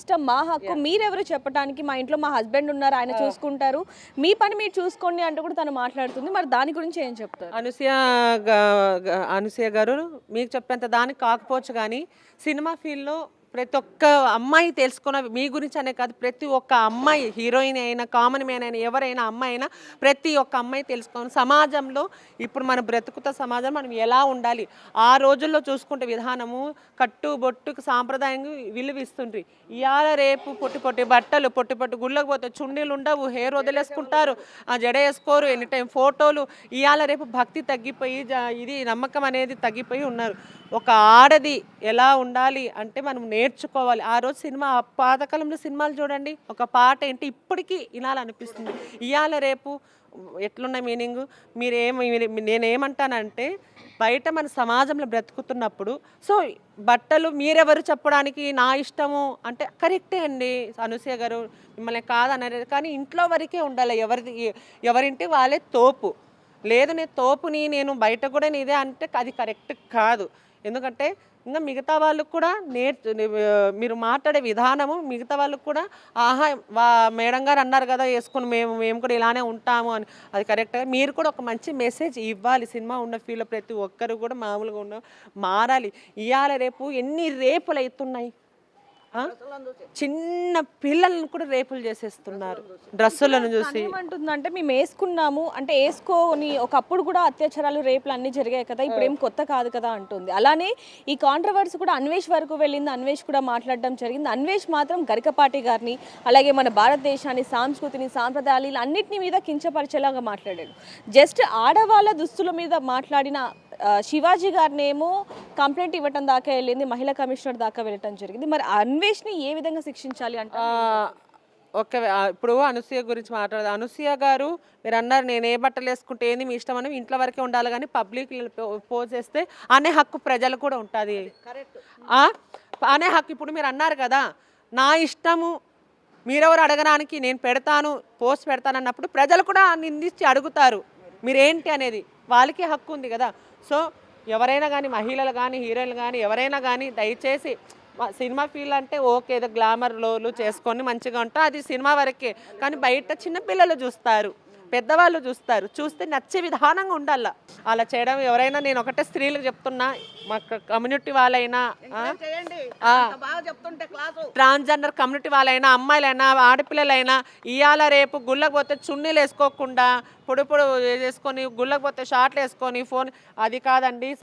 ఇష్టం మా హక్కు మీరెవరు చెప్పడానికి మా ఇంట్లో మా హస్బెండ్ ఉన్నారు ఆయన చూసుకుంటారు మీ పని మీరు చూసుకోండి అంటూ కూడా తను మాట్లాడుతుంది మరి దాని గురించి ఏం చెప్తారు అనసూయ గారు మీకు చెప్పేంత దానికి కాకపోవచ్చు కానీ సినిమా ఫీల్డ్లో ప్రతి ఒక్క అమ్మాయి తెలుసుకున్న మీ గురించి అనే కాదు ప్రతి ఒక్క అమ్మాయి హీరోయిన్ అయినా కామన్ మ్యాన్ అయినా ఎవరైనా అమ్మాయి అయినా ప్రతి ఒక్క అమ్మాయి తెలుసుకోవాలి సమాజంలో ఇప్పుడు మన బ్రతుకుత సమాజం మనం ఎలా ఉండాలి ఆ రోజుల్లో చూసుకుంటే విధానము కట్టు బొట్టుకు సాంప్రదాయంగా విలువిస్తుండ్రి ఇవాళ రేపు పొట్టి పొట్టి బట్టలు పొట్టి పొట్టి గుళ్ళకు పోతే చున్నీలు ఉండవు హెయిర్ వదిలేసుకుంటారు ఆ జడ వేసుకోరు ఎనీ టైం ఫోటోలు ఇవాళ రేపు భక్తి తగ్గిపోయి ఇది నమ్మకం అనేది తగ్గిపోయి ఉన్నారు ఒక ఆడది ఎలా ఉండాలి అంటే మనం నేర్చుకోవాలి ఆ రోజు సినిమా పాతకాలంలో సినిమాలు చూడండి ఒక పాట ఏంటి ఇప్పటికీ వినాలనిపిస్తుంది ఇవాళ రేపు ఎట్లున్న మీనింగ్ నేనేమంటానంటే బయట మన సమాజంలో బ్రతుకుతున్నప్పుడు సో బట్టలు మీరెవరు చెప్పడానికి నా ఇష్టము అంటే కరెక్టే అండి అనసూయ గారు మిమ్మల్ని కాదనేది కానీ ఇంట్లో వరకే ఉండాలి ఎవరింటి వాళ్ళే తోపు లేదు నేను తోపుని నేను బయట కూడా నీదే అంటే అది కరెక్ట్ కాదు ఎందుకంటే ఇంకా మిగతా వాళ్ళకు కూడా మీరు మాట్లాడే విధానము మిగతా వాళ్ళకు కూడా ఆహా మేడం గారు అన్నారు కదా వేసుకుని మేము కూడా ఇలానే ఉంటాము అని అది కరెక్ట్గా మీరు కూడా ఒక మంచి మెసేజ్ ఇవ్వాలి సినిమా ఉన్న ఫీల్డ్లో ప్రతి ఒక్కరు కూడా మామూలుగా మారాలి ఇవాళ రేపు ఎన్ని రేపులు అవుతున్నాయి చిన్న పిల్లలను కూడా రేపులు చేసేస్తున్నారు డ్రెస్సులను చూసి ఏమంటుందంటే మేము వేసుకున్నాము అంటే వేసుకోని ఒకప్పుడు కూడా అత్యాచారాలు రేపులు అన్ని జరిగాయి కదా ఇప్పుడు ఏం కొత్త కాదు కదా అంటుంది అలానే ఈ కాంట్రవర్సీ కూడా అన్వేష్ వరకు వెళ్ళింది అన్వేష్ కూడా మాట్లాడడం జరిగింది అన్వేష్ మాత్రం గరికపాటి గారిని అలాగే మన భారతదేశాన్ని సంస్కృతిని సాంప్రదాయాలు అన్నిటిని మీద కించపరిచేలాగా మాట్లాడాడు జస్ట్ ఆడవాళ్ళ దుస్తుల మీద మాట్లాడిన శివాజీ గారినేమో కంప్లైంట్ ఇవ్వటం దాకా వెళ్ళింది మహిళా కమిషనర్ దాకా వెళ్ళటం జరిగింది మరి అన్వేష్ని ఏ విధంగా శిక్షించాలి అంటే ఓకే ఇప్పుడు అనసూయ గురించి మాట్లాడదు అనసూయ గారు మీరు అన్నారు నేను ఏ బట్టలు వేసుకుంటే ఏంది మీ ఇష్టం అని ఇంట్లో వరకే ఉండాలి కానీ పబ్లిక్ పోజ్ చేస్తే అనే హక్కు ప్రజలు కూడా ఉంటుంది అనే హక్కు ఇప్పుడు మీరు అన్నారు కదా నా ఇష్టము మీరెవరు అడగడానికి నేను పెడతాను పోస్ట్ పెడతాను అన్నప్పుడు ప్రజలు కూడా నిందించి అడుగుతారు మీరేంటి అనేది వాళ్ళకి హక్కు ఉంది కదా సో ఎవరైనా కానీ మహిళలు కానీ హీరోయిన్లు కానీ ఎవరైనా కానీ దయచేసి సినిమా ఫీల్ అంటే ఓకే ఏదో గ్లామర్ లోలు చేసుకొని మంచిగా ఉంటా అది సినిమా వరకే కానీ బయట చిన్నపిల్లలు చూస్తారు పెద్దవాళ్ళు చూస్తారు చూస్తే నచ్చే విధానంగా ఉండాల అలా చేయడం ఎవరైనా నేను ఒకటే స్త్రీలకు చెప్తున్నా మా కమ్యూనిటీ వాళ్ళైనా ట్రాన్స్జెండర్ కమ్యూనిటీ వాళ్ళైనా అమ్మాయిలైనా ఆడపిల్లలైనా ఇవాళ రేపు గుళ్ళకు పోతే చున్నీలు వేసుకోకుండా పొడి వేసుకొని గుళ్ళకు పోతే షార్ట్లు వేసుకొని ఫోన్ అది కాదండి